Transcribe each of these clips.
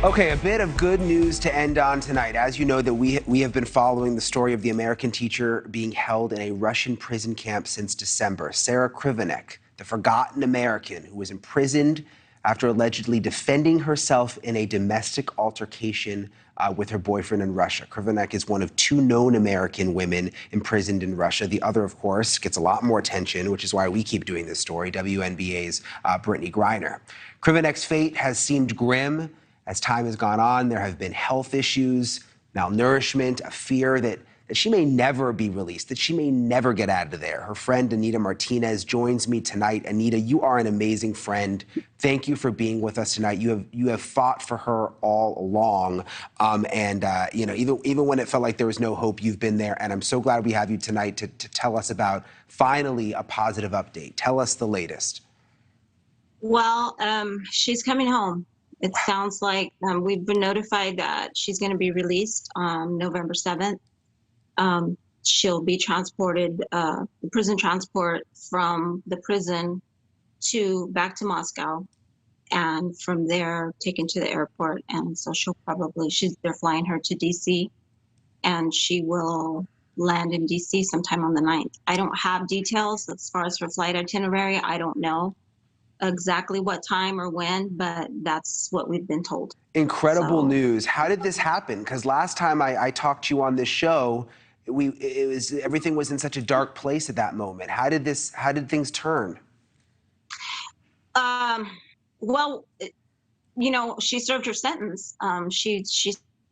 Okay, a bit of good news to end on tonight. As you know, that we have been following the story of the American teacher being held in a Russian prison camp since December. Sarah Krivanek, the forgotten American who was imprisoned after allegedly defending herself in a domestic altercation with her boyfriend in Russia. Krivanek is one of two known American women imprisoned in Russia. The other, of course, gets a lot more attention, which is why we keep doing this story, WNBA's Brittany Griner. Krivanek's fate has seemed grim. As time has gone on, there have been health issues, malnourishment, a fear that she may never be released, that she may never get out of there. Her friend, Anita Martinez, joins me tonight. Anita, you are an amazing friend. Thank you for being with us tonight. You have fought for her all along. Even when it felt like there was no hope, you've been there. And I'm so glad we have you tonight to tell us about, finally, a positive update. Tell us the latest. Well, she's coming home. It sounds like we've been notified that she's going to be released on November 7th. She'll be transported, prison transport from the prison back to Moscow, and from there taken to the airport. And so they're flying her to DC, and she will land in DC sometime on the 9th. I don't have details as far as her flight itinerary. I don't know exactly what time or when, but that's what we've been told. Incredible news. How did this happen? Because last time I talked to you on this show, everything was in such a dark place at that moment. How did things turn? Well, she served her sentence. She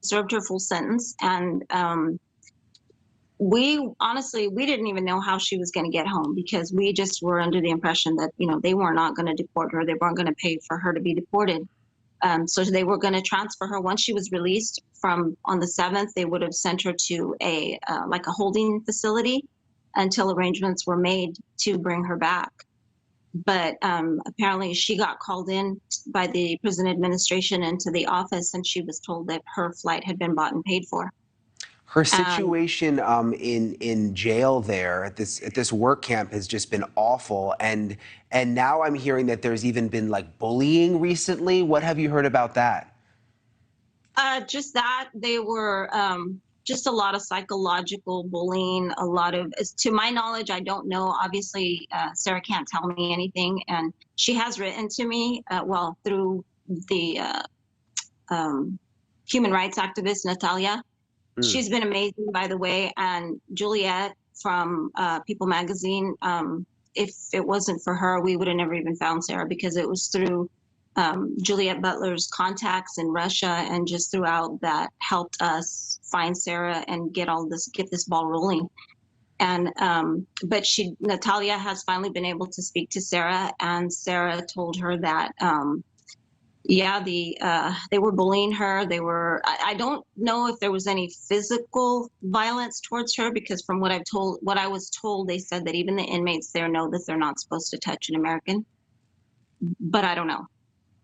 served her full sentence, and we didn't even know how she was going to get home, because we just were under the impression that, they were not going to deport her. They weren't going to pay for her to be deported. So they were going to transfer her once she was released on the 7th. They would have sent her to a holding facility until arrangements were made to bring her back. But apparently she got called in by the prison administration into the office, and she was told that her flight had been bought and paid for. Her situation in jail there at this work camp has just been awful, and now I'm hearing that there's even been bullying recently. What have you heard about that? Just that they were just a lot of psychological bullying. A lot of, to my knowledge, I don't know. Obviously, Sarah can't tell me anything, and she has written to me through the human rights activist Natalia. She's been amazing, by the way. And Juliet from People magazine, if it wasn't for her, we would have never even found Sarah, because it was through Juliet Butler's contacts in Russia and just throughout that helped us find Sarah and get this ball rolling. And but Natalia has finally been able to speak to Sarah, and Sarah told her that they were bullying her. I don't know if there was any physical violence towards her, because from what I was told, they said that even the inmates there know that they're not supposed to touch an American, but I don't know.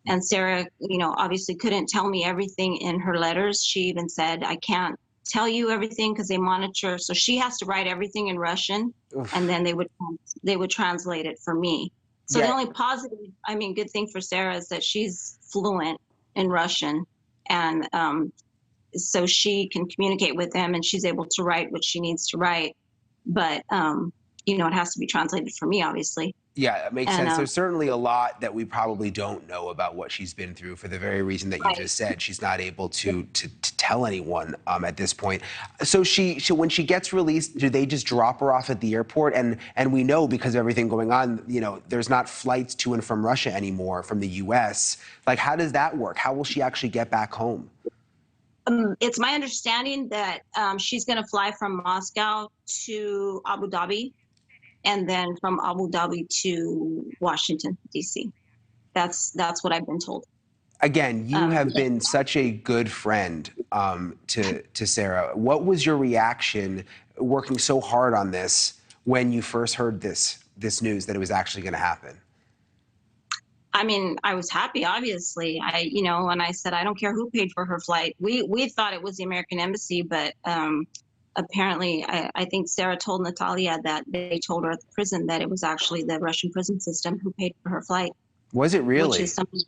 And Sarah, obviously couldn't tell me everything in her letters. She even said, I can't tell you everything because they monitor. So she has to write everything in Russian. Oof. And then they would translate it for me. So the only good thing for Sarah is that she's fluent in Russian, and so she can communicate with them, and she's able to write what she needs to write. But it has to be translated for me, obviously. Yeah, it makes sense. There's certainly a lot that we probably don't know about what she's been through, for the very reason that you just said. She's not able to tell anyone at this point. So when she gets released, do they just drop her off at the airport? And we know, because of everything going on, there's not flights to and from Russia anymore from the U.S. How does that work? How will she actually get back home? It's my understanding that she's going to fly from Moscow to Abu Dhabi, and then from Abu Dhabi to Washington, D.C. That's what I've been told. Again, you have been such a good friend to Sarah. What was your reaction working so hard on this when you first heard this news that it was actually going to happen? I mean, I was happy, obviously. When I said, I don't care who paid for her flight. We thought it was the American embassy, but apparently, I think Sarah told Natalia that they told her at the prison that it was actually the Russian prison system who paid for her flight. Was it really? Which is something,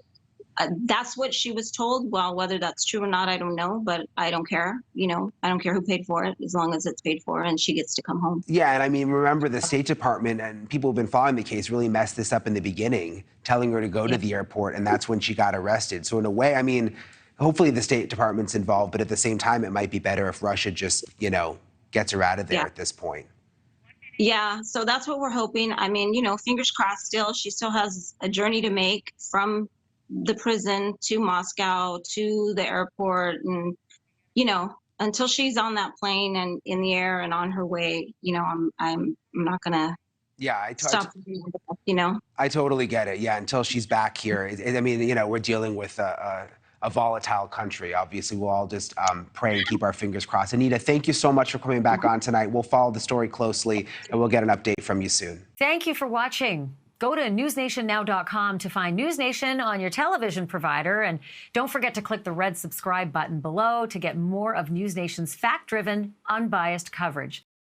That's what she was told. Well, whether that's true or not, I don't know, but I don't care. I don't care who paid for it, as long as it's paid for and she gets to come home. Yeah, and I mean, remember the State Department and people who've been following the case really messed this up in the beginning, telling her to go to the airport, and that's when she got arrested. So in a way, I mean, hopefully the State Department's involved, but at the same time, it might be better if Russia just, gets her out of there at this point. Yeah, so that's what we're hoping. I mean, fingers crossed still. She still has a journey to make from the prison to Moscow to the airport. And, until she's on that plane and in the air and on her way, I'm not going to stop, I totally get it. Yeah, until she's back here. I mean, we're dealing with a volatile country. Obviously, we'll all just pray and keep our fingers crossed. Anita, thank you so much for coming back on tonight. We'll follow the story closely, and we'll get an update from you soon. Thank you for watching. Go to newsnationnow.com to find NewsNation on your television provider. And don't forget to click the red subscribe button below to get more of NewsNation's fact-driven, unbiased coverage.